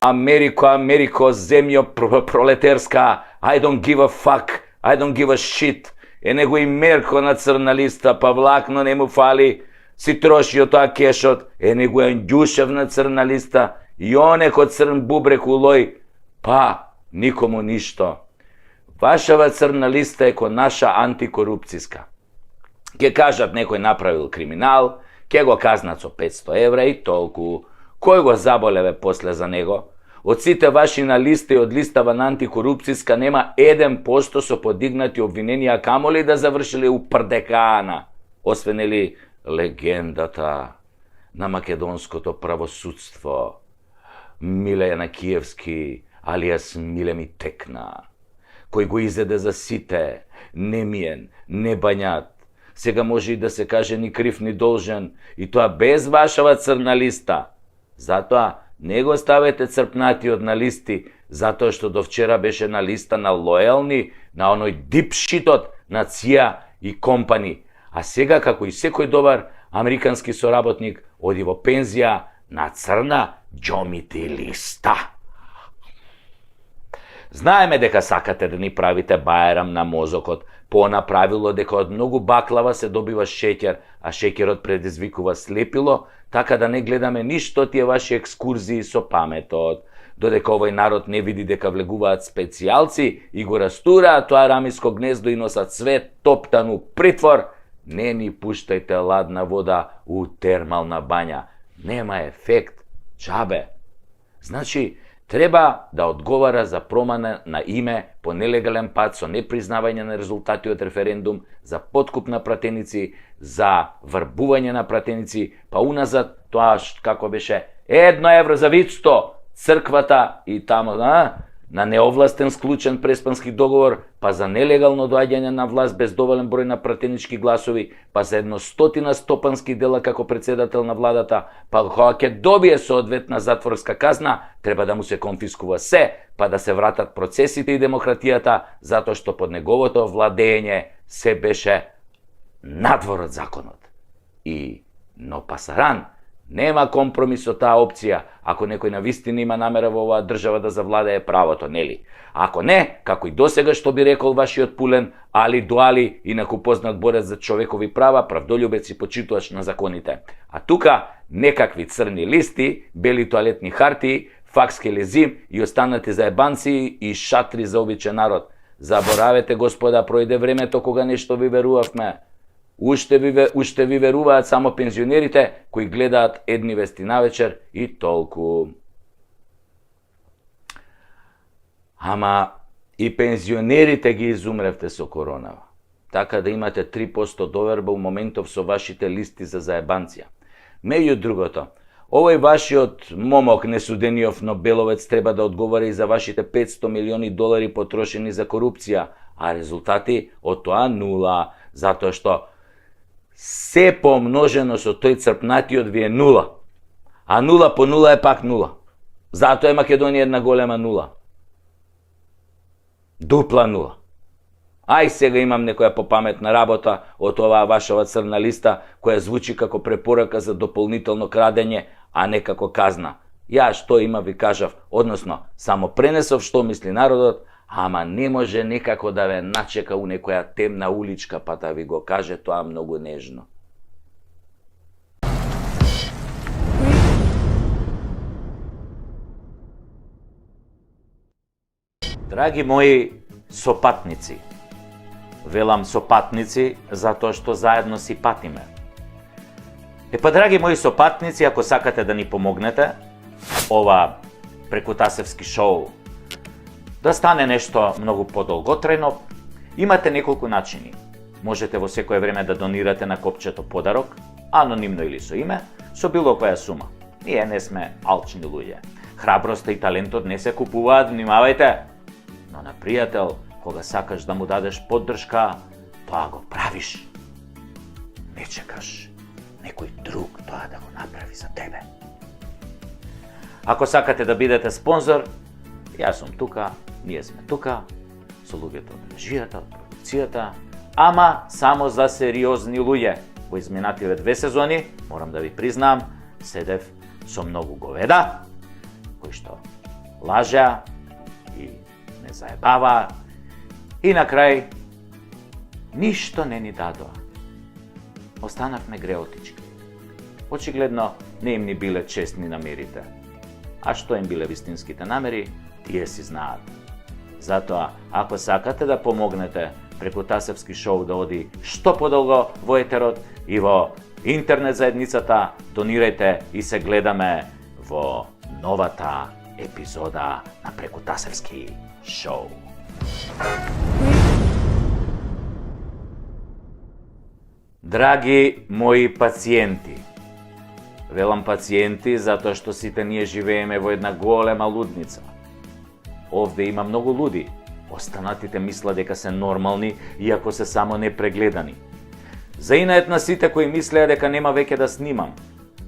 Ameriko, Ameriko, zemljo proleterska, I don't give a fuck, I don't give a shit. Него и мерко на црна листа, па влакно не му фали, си трошио тоа кешот, него е ндюшевна црна листа, и онеко црн бубрек улој, па никому ништо. Вашава црна листа е ко наша антикорупцијска. Ке кажат некој направил криминал, ке го казнат со 500 евра и толку. Кој го заболеве после за него? Од сите ваши на листа и од листава на антикорупцијска нема 1% со подигнати обвиненија, камоли да завршили у прдекана, освен ли легендата на македонското правосудство, Миле Јанакиевски, алијас Миле ми текна, кој го изеде за сите, немиен, небањат, сега може и да се каже ни крив ни должен, и тоа без вашава црна листа. Затоа не го ставете црпнатиот на листи, затоа што до вчера беше на листа на лојални, на оној дипшитот на ЦИА и компани. А сега, како и секој добар американски соработник, оди во пензија на црна џомити листа. Знаеме дека сакате да ни правите бајрам на мозокот, по направило дека од многу баклава се добива шеќер, а шеќерот предизвикува слепило, така да не гледаме ништо тие ваши екскурзии со паметот. Додека овој народ не види дека влегуваат специјалци и го растураат тоа рамиско гнездо и носат свет топтан у притвор, не ни пуштајте ладна вода у термална бања. Нема ефект, џабе. Значи, треба да одговара за промана на име по нелегален пат со непризнавање на резултати од референдум, за подкуп на пратеници, за врбување на пратеници, па уназад тоа како беше 1 евро за Вицто, црквата и тамо на неовластен склучен преспански договор, па за нелегално доаѓање на власт без доволен број на пратенички гласови, па за 100 стопански дела како председател на владата, па кога ќе добие соодветна затворска казна, треба да му се конфискува се, па да се вратат процесите и демократијата, затоа што под неговото владење се беше надвор од законот. Но пасаран, нема компромис со таа опција, ако некој навистина има намера во оваа држава да завладее правото, нели? Ако не, како и досега што би рекол вашиот Пулен, Али Дуали, инаку познат борец за човекови права, правдолюбец и почитувач на законите. А тука некакви црни листи, бели тоалетни хартии, факски лезим и останати заебанци и шатри за обичен народ. Заборавете, господа, пројде времето кога нешто ви верувавме. Уште ви веруваат само пензионерите кои гледаат едни вести навечер и толку. Ама и пензионерите ги изумревте со коронава. Така да имате 3% доверба у моментов со вашите листи за заебанција. Меѓу другото, овој вашиот момок несудениот Нобеловец треба да одговара и за вашите $500 милиони потрошени за корупција, а резултати од тоа нула, затоа што се помножено со тој црпнатиот ви е нула. А нула по нула е пак нула. Затоа е Македонија една голема нула. Дупла нула. Ај сега имам некоја попаметна работа од оваа вашава црна листа, која звучи како препорака за дополнително крадење, а не како казна. Ја што има ви кажав, односно, само пренесов што мисли народот, ама не може некако да ве начека у некоја темна уличка, па да ви го каже тоа многу нежно. Драги мои сопатници, велам сопатници затоа што заедно си патиме. Драги мои сопатници, ако сакате да ни помогнете, ова прекутасевски шоу да стане нешто многу подолготрajно, имате неколку начини. Можете во секое време да донирате на копчето подарок, анонимно или со име, со било која сума. Ние не сме алчни луѓе. Храброста и талентот не се купуваат, внимавајте. Но на пријател, кога сакаш да му дадеш поддршка, тоа го правиш. не чекаш некој друг тоа да го направи за тебе. Ако сакате да бидете спонзор, јас сум тука, ние сме тука, со луѓето од режијата, од продукцијата, ама само за сериозни луѓе. Во изминативе 2 сезони, морам да ви признам, седев со многу говеда, кои што лажа и не заебава, и на крај ништо не ни дадоа. Останавме греотички. Очигледно не им ни биле честни намерите. А што им биле вистинските намери, тие си знаат. Затоа, ако сакате да помогнете преку Тасевски шоу да оди што подолго во етерот и во интернет заедницата, донирајте и се гледаме во новата епизода на Преку Тасевски шоу. Драги мои пациенти, велам пациенти затоа што сите ние живееме во една голема лудница. Овде има многу луди. Останатите мислат дека се нормални, иако се само непрегледани. Заинает на сите кои мислеа дека нема веќе да снимам.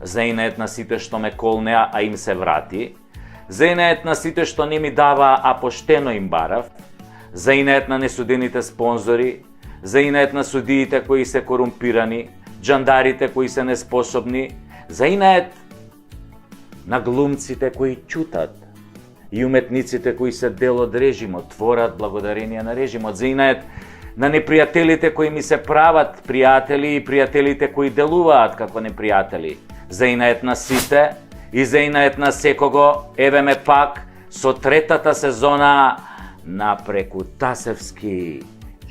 Заинает на сите што ме колнеа, а им се врати. Заинает на сите што не ми дава, а поштено им барав. Заинает на несудените спонзори. Заинает на судиите кои се корумпирани, джандарите кои се неспособни. Заинает на глумците кои ќутат и уметниците кои се дел од режимот, творат благодарение на режимот. Заинает на непријателите кои ми се прават пријатели и пријателите кои делуваат како непријатели. Заинает на сите и заинает на секого, еве ме пак со третата сезона на Преку Тасевски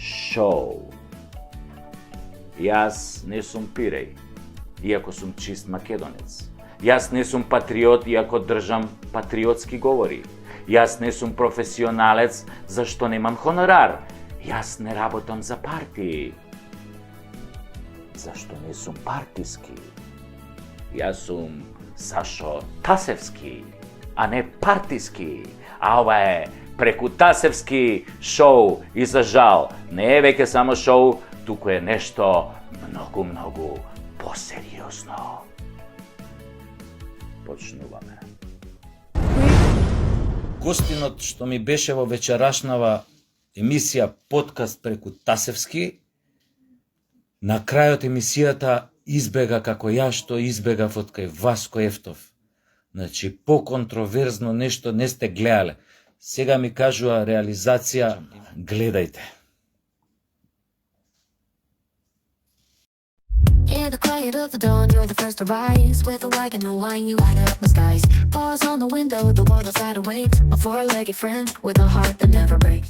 шоу. Јас не сум пиреј, иако сум чист македонец. Јас не сум патриот, иако држам патриотски говори. Јас не сум професионалец, зашто немам хонорар. Јас не работам за партии, зашто не сум партиски. Јас сум Сашо Тасевски, а не партиски. А ова е Преку Тасевски шоу и за жал не е веќе само шоу, туку е нешто многу посериозно. Почнуваме. Гостинот што ми беше во вечерашнава емисија подкаст Преку Тасевски, на крајот емисијата избега како ја што избегав од кај Васко Ефтов. Значи, по-контроверзно нешто не сте гледале. Сега ми кажува реализација, гледајте. In the quiet of the dawn, you're the first to rise. With a wagon and wine, you light up the skies. Bars on the window, the world outside awaits. A four-legged friend with a heart that never breaks.